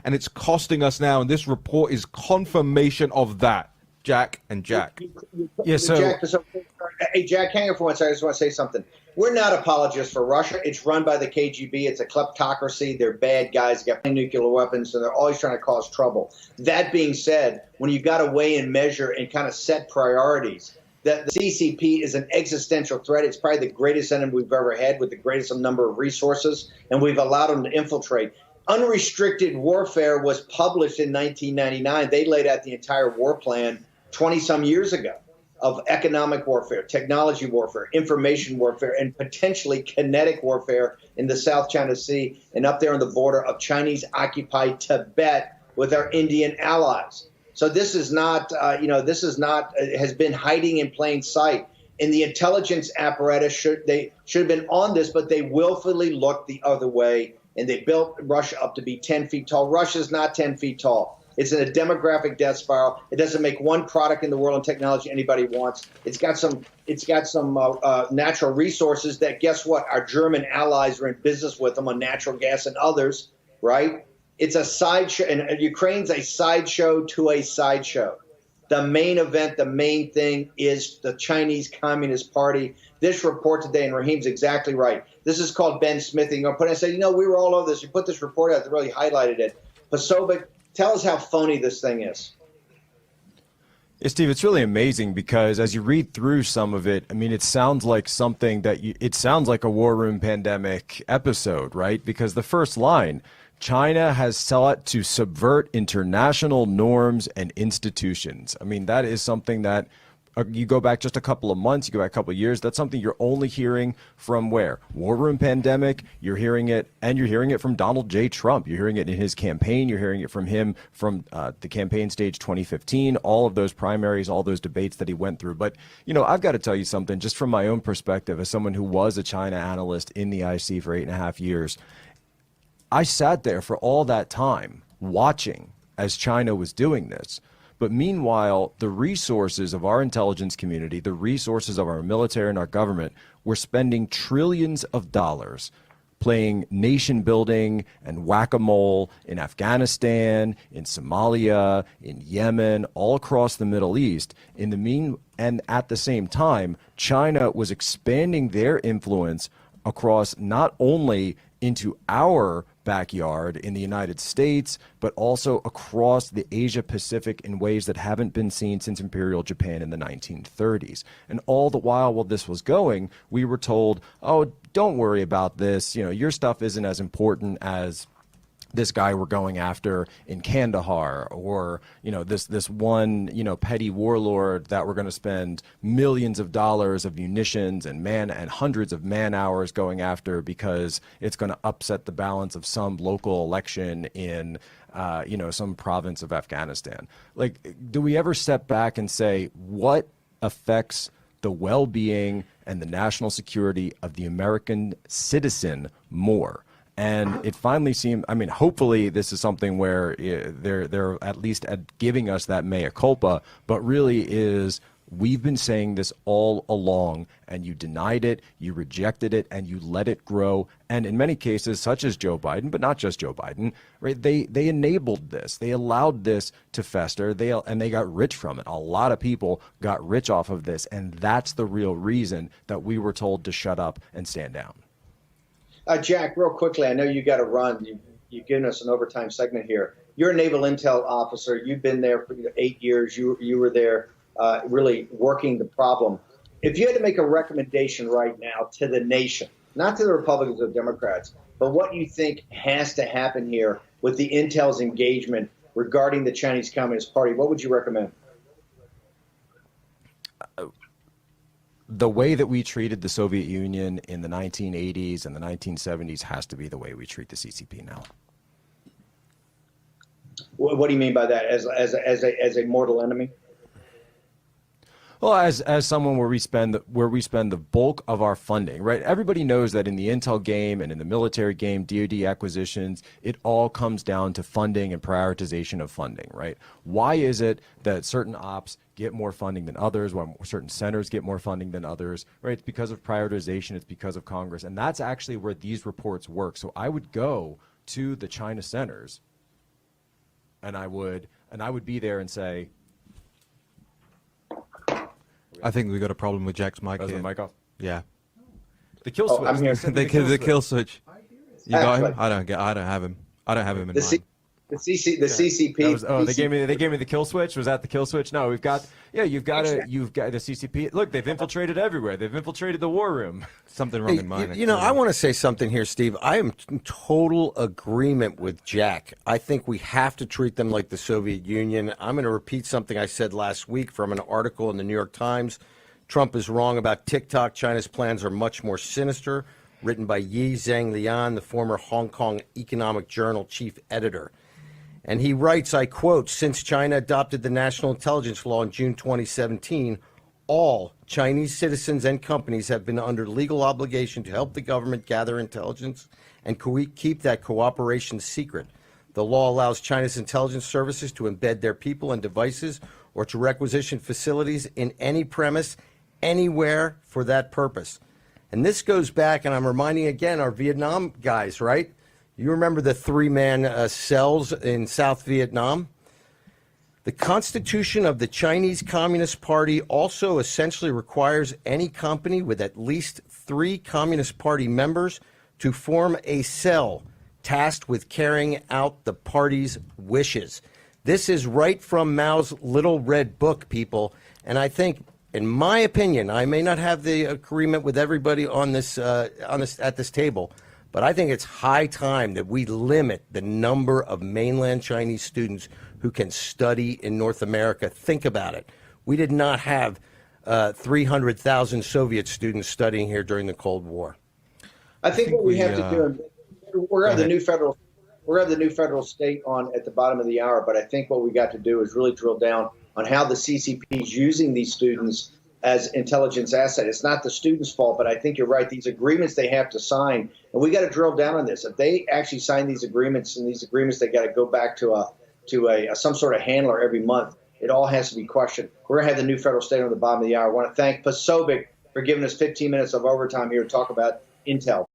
and it's costing us now. And this report is confirmation of that. Jack and Jack. Yeah, hey, Jack, hang on for one second. I just want to say something. We're not apologists for Russia. It's run by the KGB. It's a kleptocracy. They're bad guys. They got nuclear weapons, and they're always trying to cause trouble. That being said, when you've got to weigh and measure and kind of set priorities, that the CCP is an existential threat. It's probably the greatest enemy we've ever had with the greatest number of resources, and we've allowed them to infiltrate. Unrestricted Warfare was published in 1999. They laid out the entire war plan 20-some years ago of economic warfare, technology warfare, information warfare, and potentially kinetic warfare in the South China Sea and up there on the border of Chinese-occupied Tibet with our Indian allies. So this is not, has been hiding in plain sight. And the intelligence apparatus should have been on this, but they willfully looked the other way, and they built Russia up to be 10 feet tall. Russia's not 10 feet tall. It's in a demographic death spiral. It doesn't make one product in the world in technology anybody wants. It's got some natural resources that, guess what? Our German allies are in business with them on natural gas and others, right? It's a sideshow, and Ukraine's a sideshow to a sideshow. The main event, the main thing is the Chinese Communist Party. This report today, and Raheem's exactly right. This is called Ben Smithing. I say, we were all over this. You put this report out that really highlighted it. Posobiec, tell us how phony this thing is. Yeah, Steve, it's really amazing because as you read through some of it, I mean, it sounds like something that it sounds like a War Room pandemic episode, right? Because the first line, China has sought to subvert international norms and institutions. I mean, that is something that you go back just a couple of months, you go back a couple of years, that's something you're only hearing from where? War Room pandemic, you're hearing it, and you're hearing it from Donald J. Trump. You're hearing it in his campaign. You're hearing it from him from the campaign stage 2015, all of those primaries, all those debates that he went through. But, I've got to tell you something, just from my own perspective, as someone who was a China analyst in the IC for 8.5 years, I sat there for all that time watching as China was doing this. But meanwhile, the resources of our intelligence community, the resources of our military and our government were spending trillions of dollars playing nation building and whack-a-mole in Afghanistan, in Somalia, in Yemen, all across the Middle East. And at the same time, China was expanding their influence across not only into our backyard in the United States, but also across the Asia Pacific in ways that haven't been seen since Imperial Japan in the 1930s. And all the while this was going, we were told, oh, don't worry about this. Your stuff isn't as important as this guy we're going after in Kandahar, or this one petty warlord that we're going to spend millions of dollars of munitions and hundreds of man hours going after because it's going to upset the balance of some local election in some province of Afghanistan. Like, do we ever step back and say what affects the well-being and the national security of the American citizen more? And it finally seemed, hopefully this is something where they're at least giving us that mea culpa, but really is, we've been saying this all along, and you denied it, you rejected it, and you let it grow. And in many cases, such as Joe Biden, but not just Joe Biden, right? They enabled this. They allowed this to fester, and they got rich from it. A lot of people got rich off of this, and that's the real reason that we were told to shut up and stand down. Jack, real quickly, I know you got to run. You've given us an overtime segment here. You're a naval intel officer. You've been there for 8 years. You were there really working the problem. If you had to make a recommendation right now to the nation, not to the Republicans or Democrats, but what you think has to happen here with the intel's engagement regarding the Chinese Communist Party, what would you recommend? The way that we treated the Soviet Union in the 1980s and the 1970s has to be the way we treat the CCP now. What do you mean by that? As a mortal enemy? Well, as someone where we spend the bulk of our funding, right? Everybody knows that in the intel game and in the military game, DoD acquisitions, it all comes down to funding and prioritization of funding, right? Why is it that certain ops get more funding than others, why certain centers get more funding than others, right? It's because of prioritization, it's because of Congress, and that's actually where these reports work. So I would go to the China centers and I would be there and say, I think we got a problem with Jack's mic "Is here. the mic off?" Yeah. The kill switch. I'm here. The kill switch. You got him? Actually. I don't have him. I don't have him in The mind. CCP. That was, they gave me the kill switch. Was that the kill switch? No, you've got the CCP. Look, they've infiltrated everywhere. They've infiltrated the war room. Something wrong in mine. You know, I want to say something here, Steve. I am in total agreement with Jack. I think we have to treat them like the Soviet Union. I'm going to repeat something I said last week from an article in the New York Times. Trump is wrong about TikTok. China's plans are much more sinister. Written by Yi Zhanglian, the former Hong Kong Economic Journal chief editor. And he writes, I quote, since China adopted the National Intelligence Law in June 2017, all Chinese citizens and companies have been under legal obligation to help the government gather intelligence and keep that cooperation secret. The law allows China's intelligence services to embed their people and devices or to requisition facilities in any premise, anywhere for that purpose. And this goes back, and I'm reminding again our Vietnam guys, right? You remember the three-man cells in South Vietnam? The Constitution of the Chinese Communist Party also essentially requires any company with at least 3 Communist Party members to form a cell tasked with carrying out the party's wishes. This is right from Mao's Little Red Book, people. And I think, in my opinion, I may not have the agreement with everybody on this at this table, but I think it's high time that we limit the number of mainland Chinese students who can study in North America. Think about it. We did not have 300,000 Soviet students studying here during the Cold War. I think what we have to do, we're going to have the new federal state on at the bottom of the hour, but I think what we got to do is really drill down on how the CCP is using these students as intelligence asset. It's not the students' fault, but I think you're right. These agreements they have to sign, and we got to drill down on this. If they actually sign these agreements, they got to go back to some sort of handler every month. It all has to be questioned. We're going to have the new federal state on the bottom of the hour. I want to thank Pasobic for giving us 15 minutes of overtime here to talk about Intel.